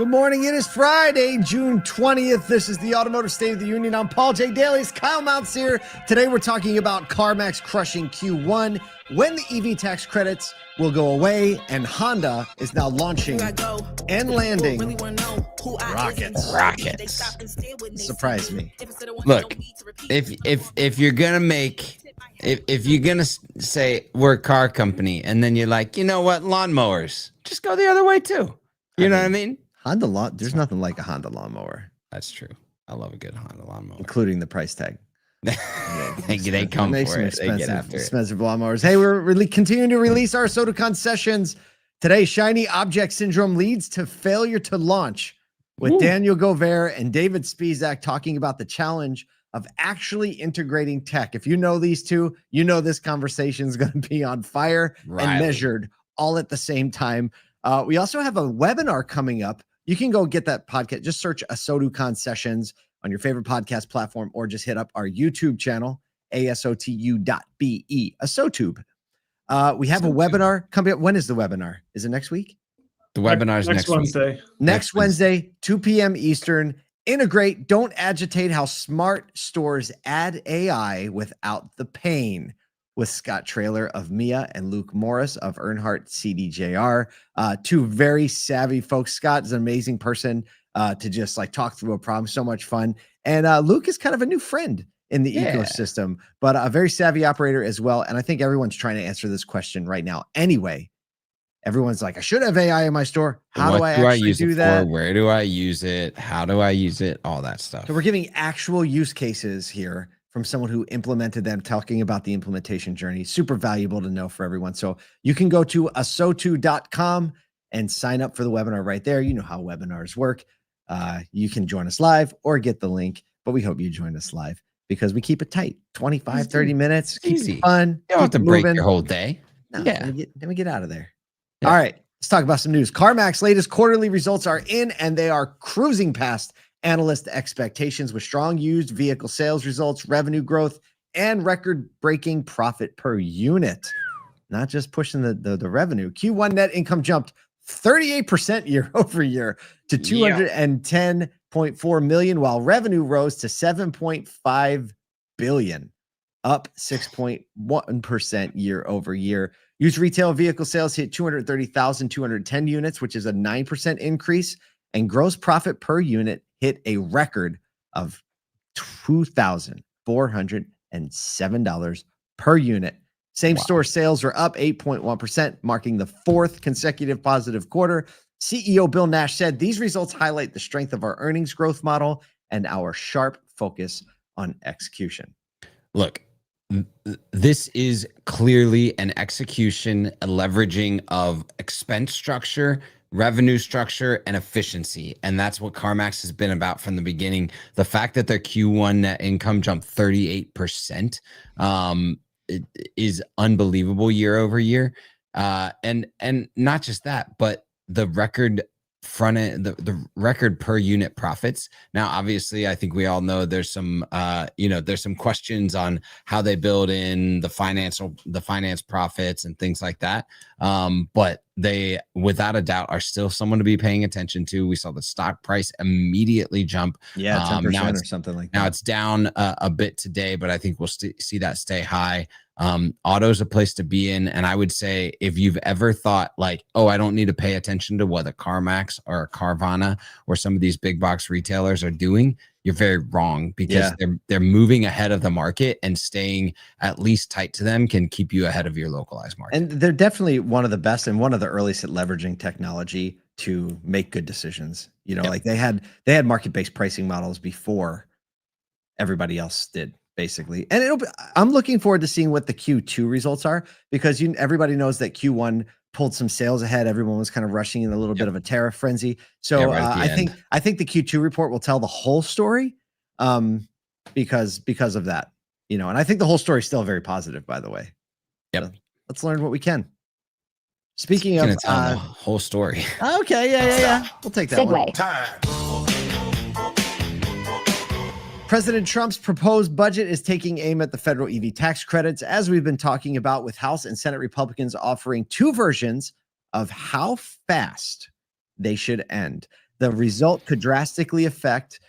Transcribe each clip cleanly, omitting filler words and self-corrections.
Good morning. It is Friday, June 20th. This is the Automotive State of the Union. I'm Paul J. Daly's Kyle Mountsier. Today we're talking about CarMax crushing Q1, when the EV tax credits will go away, and Honda is now launching and landing rockets. Surprised me. Look, if you're gonna if you're gonna say we're a car company, and then you're like, you know what, lawnmowers, just go the other way too. You know what I mean? Honda lawn. There's nothing like a Honda lawnmower. That's true. I love a good Honda lawnmower, including the price tag. they come for it. They get after expensive lawnmowers. Hey, we're really continuing to release our ASOTU concessions today. Shiny object syndrome leads to failure to launch, with Daniel Gover and David Spizak talking about the challenge of actually integrating tech. If you know these two, you know this conversation is going to be on fire and measured all at the same time. We also have a webinar coming up. You can go get that podcast. Just search ASOTU concessions on your favorite podcast platform, or just hit up our YouTube channel, ASOTU.be, ASOTube. We have a webinar coming up. When is the webinar? Is it next week? The webinar is next Wednesday. Next Wednesday, 2 p.m. Eastern. Integrate, don't agitate how smart stores add AI without the pain, with Scott Traylor of Mia and Luke Morris of Earnhardt CDJR. Two very savvy folks. Scott is an amazing person to just like talk through a problem. So much fun. And Luke is kind of a new friend in the ecosystem, but a very savvy operator as well. And I think everyone's trying to answer this question right now. Anyway, everyone's like, I should have AI in my store. How do I actually do that? Where do I use it? How do I use it? All that stuff. So we're giving actual use cases here from someone who implemented them, talking about the implementation journey. Super valuable to know for everyone. So you can go to asotu.com and sign up for the webinar right there. You know how webinars work. You can join us live or get the link, but we hope you join us live because we keep it tight. 25, 30 minutes. Keep it fun. You don't have to break your whole day. No, then we get out of there. Yeah. All right, let's talk about some news. CarMax latest quarterly results are in, and they are cruising past analyst expectations with strong used vehicle sales results, revenue growth, and record-breaking profit per unit. Not just pushing the revenue. Q1 net income jumped 38% year over year to $210.4 million, while revenue rose to $7.5 billion, up 6.1% year over year. Used retail vehicle sales hit 230,210 units, which is a 9% increase, and gross profit per unit hit a record of $2,407 per unit. Same-store sales are up 8.1%, marking the fourth consecutive positive quarter. CEO Bill Nash said these results highlight the strength of our earnings growth model and our sharp focus on execution. Look, this is clearly an execution, a leveraging of expense structure, revenue structure, and efficiency. And that's what CarMax has been about from the beginning. The fact that their Q1 net income jumped 38% it is unbelievable year over year. And not just that, but the record front end, the record per unit profits. Now, obviously, I think we all know there's some there's some questions on how they build in the finance profits and things like that. But they, without a doubt, are still someone to be paying attention to. We saw the stock price immediately jump. Yeah, 10% or something like that. Now it's down a bit today, but I think we'll see that stay high. Auto's a place to be in. And I would say if you've ever thought like, oh, I don't need to pay attention to what a CarMax or a Carvana or some of these big box retailers are doing, you're very wrong, because they're moving ahead of the market, and staying at least tight to them can keep you ahead of your localized market. And they're definitely one of the best and one of the earliest at leveraging technology to make good decisions. You know, like they had market-based pricing models before everybody else did, basically. And I'm looking forward to seeing what the Q2 results are, because everybody knows that Q1 pulled some sales ahead. Everyone was kind of rushing in a little bit of a tariff frenzy. So I think the Q2 report will tell the whole story, because of that, you know. And I think the whole story is still very positive, by the way. Yep. So let's learn what we can. Speaking of tell the whole story. Okay, yeah. We'll take that one. President Trump's proposed budget is taking aim at the federal EV tax credits, as we've been talking about, with House and Senate Republicans offering two versions of how fast they should end. The result could drastically affect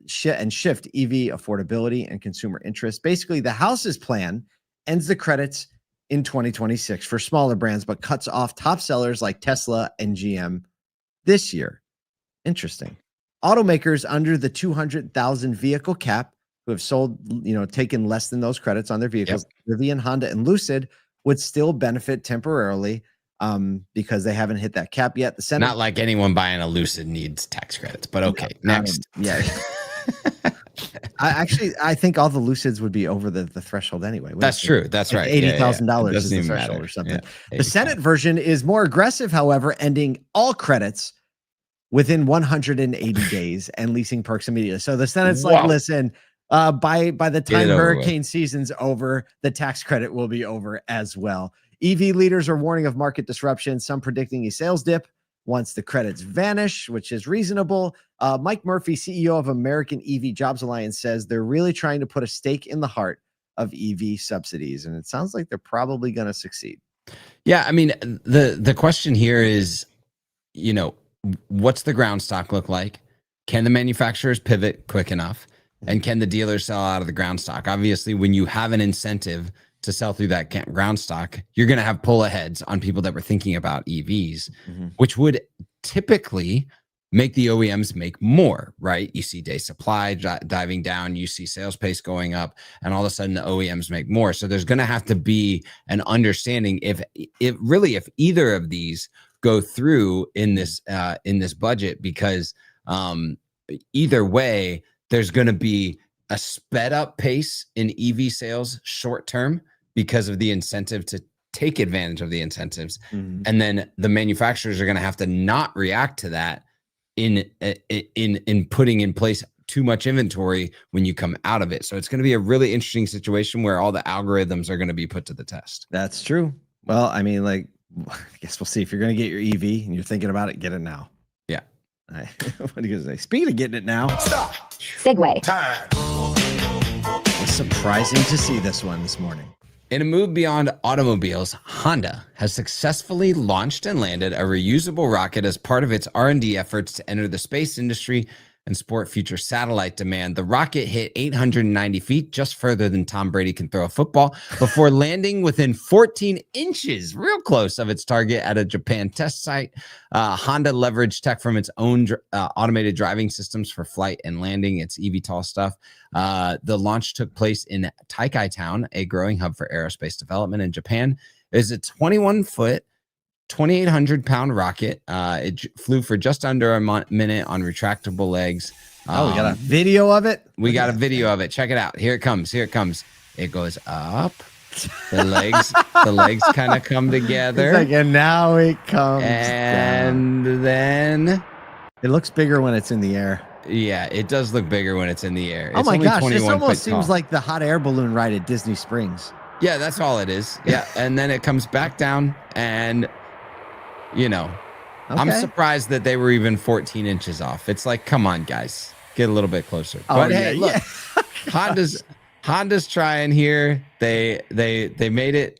shift EV affordability and consumer interest. Basically, the House's plan ends the credits in 2026 for smaller brands, but cuts off top sellers like Tesla and GM this year. Interesting. Automakers under the 200,000 vehicle cap who have sold, taken less than those credits on their vehicles, Rivian, Honda, and Lucid would still benefit temporarily because they haven't hit that cap yet. The Senate, not like anyone buying a Lucid needs tax credits, but okay, next. Yeah. I think all the Lucids would be over the threshold anyway. That's true. That's right. $80,000 is the threshold or something. Yeah, the Senate version is more aggressive, however, ending all credits within 180 days and leasing perks immediately. So the Senate's like, listen, by the time hurricane season's over, the tax credit will be over as well. EV leaders are warning of market disruption, some predicting a sales dip once the credits vanish, which is reasonable. Mike Murphy, CEO of American EV Jobs Alliance, says they're really trying to put a stake in the heart of EV subsidies, and it sounds like they're probably going to succeed. Yeah, I mean, the question here is, what's the ground stock look like? Can the manufacturers pivot quick enough? And can the dealers sell out of the ground stock? Obviously, when you have an incentive to sell through that ground stock, you're going to have pull aheads on people that were thinking about EVs, which would typically make the OEMs make more, right? You see day supply diving down, you see sales pace going up, and all of a sudden the OEMs make more. So there's going to have to be an understanding if either of these go through in this budget, because either way, there's going to be a sped up pace in EV sales short term because of the incentive to take advantage of the incentives. And then the manufacturers are going to have to not react to that in putting in place too much inventory when you come out of it. So it's going to be a really interesting situation where all the algorithms are going to be put to the test. That's true. Well, I mean, I guess we'll see. If you're going to get your EV and you're thinking about it, get it now. Yeah. What are you going to say? Speaking of getting it now. Stop. Segue. Time. It was surprising to see this one this morning. In a move beyond automobiles, Honda has successfully launched and landed a reusable rocket as part of its R&D efforts to enter the space industry and support future satellite demand. The rocket hit 890 feet, just further than Tom Brady can throw a football, before landing within 14 inches, real close, of its target at a Japan test site. Honda leveraged tech from its own automated driving systems for flight and landing, its eVTOL stuff. The launch took place in Taikai Town, a growing hub for aerospace development in Japan. It is a 21-foot, 2,800-pound rocket. It flew for just under a minute on retractable legs. We got a video of it? We got a video of it. Check it out. Here it comes. Here it comes. It goes up. The legs kind of come together. And now it comes and down. Then it looks bigger when it's in the air. Yeah, it does look bigger when it's in the air. Oh my gosh, this almost seems like the hot air balloon ride at Disney Springs. Yeah, that's all it is. Yeah, and then it comes back down, and I'm surprised that they were even 14 inches off. It's like, come on, guys, get a little bit closer. But hey, look, Honda's trying here. They made it.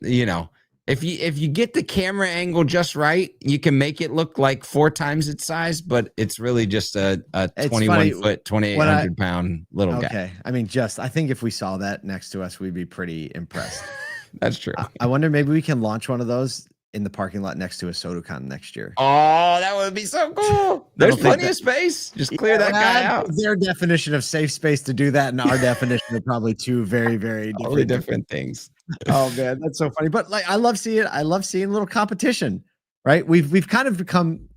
If you get the camera angle just right, you can make it look like 4 times its size, but it's really just a 21-foot, 2,800-pound little guy. Okay, I mean, I think if we saw that next to us, we'd be pretty impressed. That's true. I wonder, maybe we can launch one of those in the parking lot next to ASOTU next year. Oh, that would be so cool. There's plenty of space. Just clear that guy out. Their definition of safe space to do that and our definition are probably two very, very different things. Oh man, that's so funny. But I love seeing a little competition, right? We've kind of become,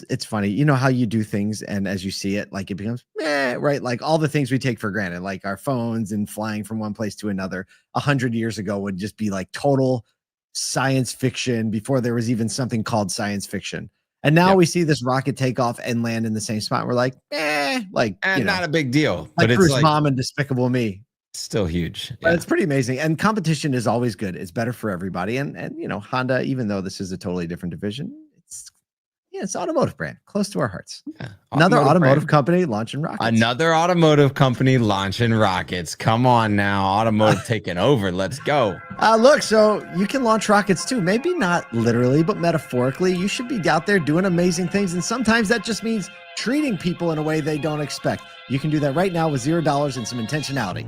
it's funny, you know how you do things and as you see it, it becomes right? Like all the things we take for granted, like our phones and flying from one place to another 100 years ago would just be like total science fiction before there was even something called science fiction. And now we see this rocket take off and land in the same spot. We're like, not a big deal. Like but Bruce it's Mom and Despicable Me. Still huge. But it's pretty amazing. And competition is always good. It's better for everybody. And Honda, even though this is a totally different division, it's an automotive brand close to our hearts. Yeah, Another automotive company launching rockets. Come on now, automotive taking over. Let's go. Look, so you can launch rockets too. Maybe not literally, but metaphorically. You should be out there doing amazing things. And sometimes that just means treating people in a way they don't expect. You can do that right now with $0 and some intentionality.